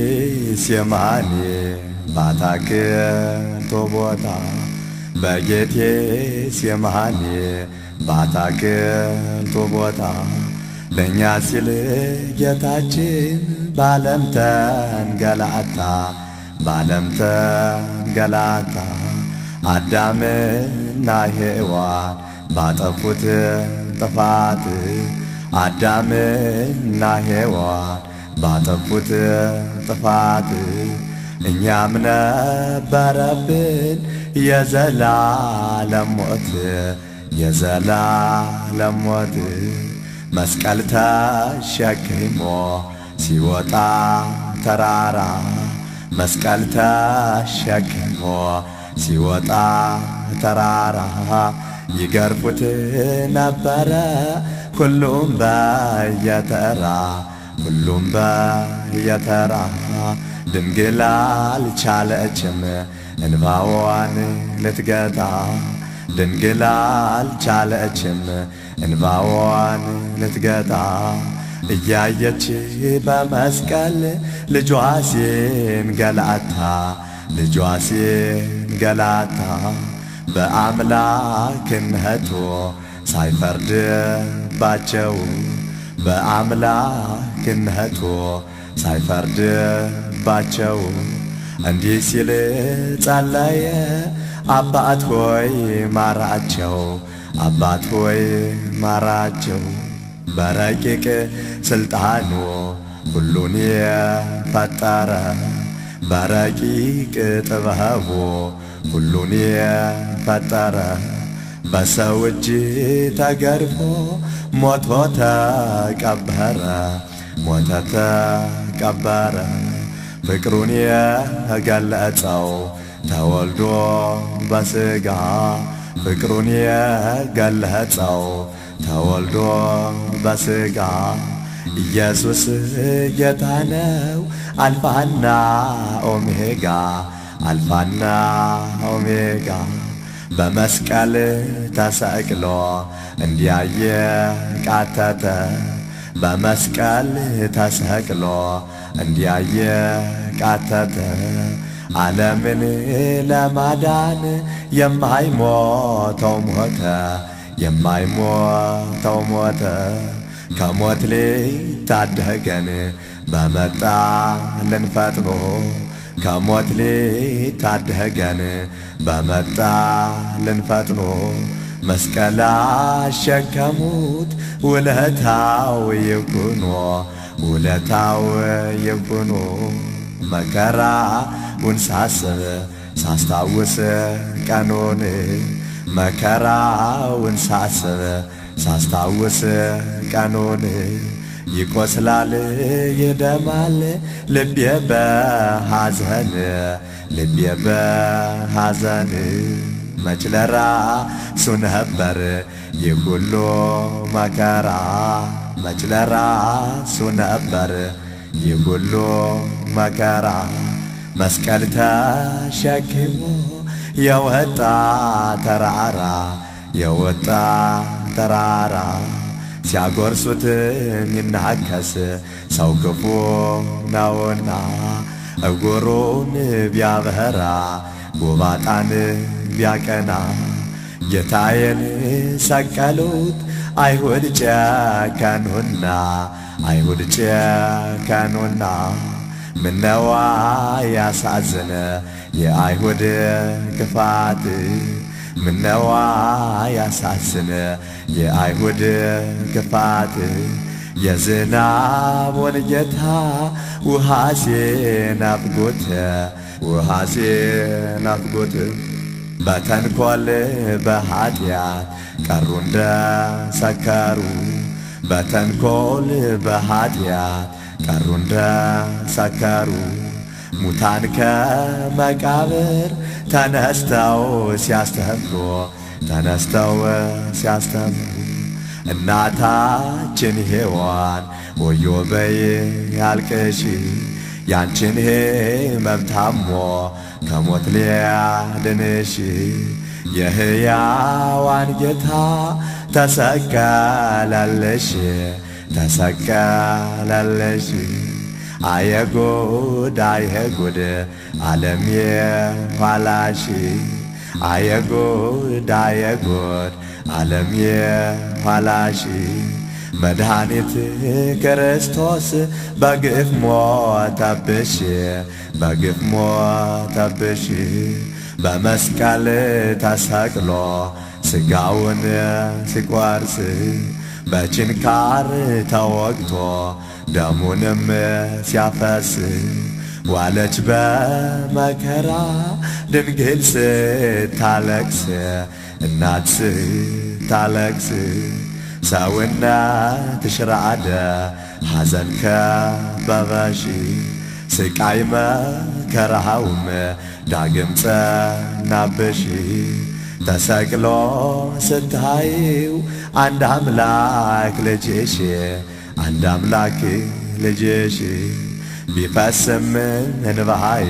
በጌቴሴማኒ ባታክልቱ ቦታ በጌቴሴማኒ ባታክልቱ ቦታ ለእኛ ሲል ጌታችን ባለም ተንገላታ አዳምና ሔዋን ባጠፉት ጥፋት አዳምና ሔዋን ባጠፉት ጥፋት እኛም ነበረብን የዘላለም ሞት መስቀል ተሸክሞ ሲወጣ ተራራ መስቀል ተሸክሞ ሲወጣ ተራራ ይገርፉት ነበረ ሁሉም በየተራ ድንግል አልቻለችም እንባዋን ልትገታ ድንግል አልቻለችም እንባዋን ልትገታ እያየች በመስቀል ልጇ ሲንገላታ በአምላክነቱ ሳይፈርድባቸው እንዲህ ሲል ጸለየ አባት ሆይ ማራቸው በረቂቅ ስልጣኑ ሁሉን የፈጠረ በረቂቅ ጥበቡ ሁሉን የፈጠረ በሰው እጅ ተገርፎ ሞቶ ተቀበረ ፍቅሩን የገለጸው ተወልዶ በሥጋ ፍቅሩን የገለጸው ተወልዶ በሥጋ ኢየሱስ ጌታ ነው አልፋና ኦሜጋ በመስቀል ተሰቅሎ እንዲያየ ቃተተ በመስቀል ተሰቅሎ እንዲያየ ቃተተ ዓለምን ለማዳን የማይሞተው ሞተ ከሞት ሊታደገን በመጣልን ፈጥኖ ከሞት ሊታደገን በመጣልን ፈጥኖ መስቀል አሸከሙት ውለታው ይኩኖ መከራውን ሳስታውስ ቀኑን መከራውን ሳስታውስ ቀኑን ይቆስላል ይደማል ልቤ በሐዘን መች ለራሱ ነበር ይህ ሁሉ መከራ መች ለራሱ ነበር ይህ ሁሉ መከራ መስቀል ተሸክሞ የወጣ ተራራ ሲያጎርሱት የሚናከስ ሰው ክፉ ነውና እግሩን ቢያበራ ጎባጣን ቢያቀና ጌታዬን ሰቀሉት አይሁድ ጨከኑና ምነዋ ያሳዝነ የአይሁድ ክፋት ምነዋ ያሳዝነ የአይሁድ ክፋት የዝናቡን ጌታ ውሃ ሲናፍቁት በተንኮል በኃጢአት ቀሩ እንደ ሰከሩ በተንኮል በኃጢአት ቀሩ እንደ ሰከሩ ሙታን ከመቃብር ተነስተው ሲያስተምሩ እናታችን ሔዋን ወዮ በይ ያልቅሽ ያንቺን ሕመም ታሞ ከሞት ሊያድንሽ የሕያዋን ጌታ ተሰቀለልሽ አየጉድ ዓለም የኋላሽ አየጉድ ዓለም የኋላሽ መድኃኒት ክርስቶስ በግፍ ሞተብሽ በመስቀል ተሰቅሎ ሥጋውን ሲቆርስ በችንካር ተወግቶ ደሙንም ሲያፈስ ዋለች በመከራ ድንግል ስታለቅስ እናት ስታለቅስ ሰውነትሽ ራደ ሐዘን ከበበሽ ስቃይ መከራውም ዳግም ጸናብሽ ተሰቅሎ ስታዪው አንድ አምላክ ልጅሽ ቢፈስም እንባዬ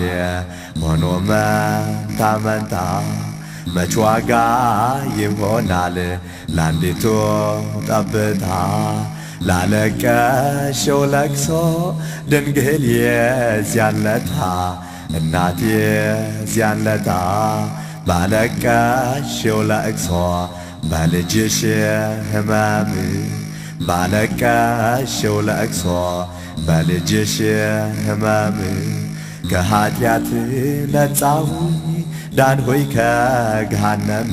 ሆኖ መንታ መች ዋጋ ይሆናል ለአንዲቱ ጠብታ ላለቀሽው ለቅሶ ድንግል የዚያለታ እናት የዚያለታ ባለቀሽው ለቅሶ በልጅሽ ሕመም ባለቀሽው ለቅሶ በልጅሽ ሕመም ከኃጢአት ነጻሁኝ ዳንሁኝ ከገሃነም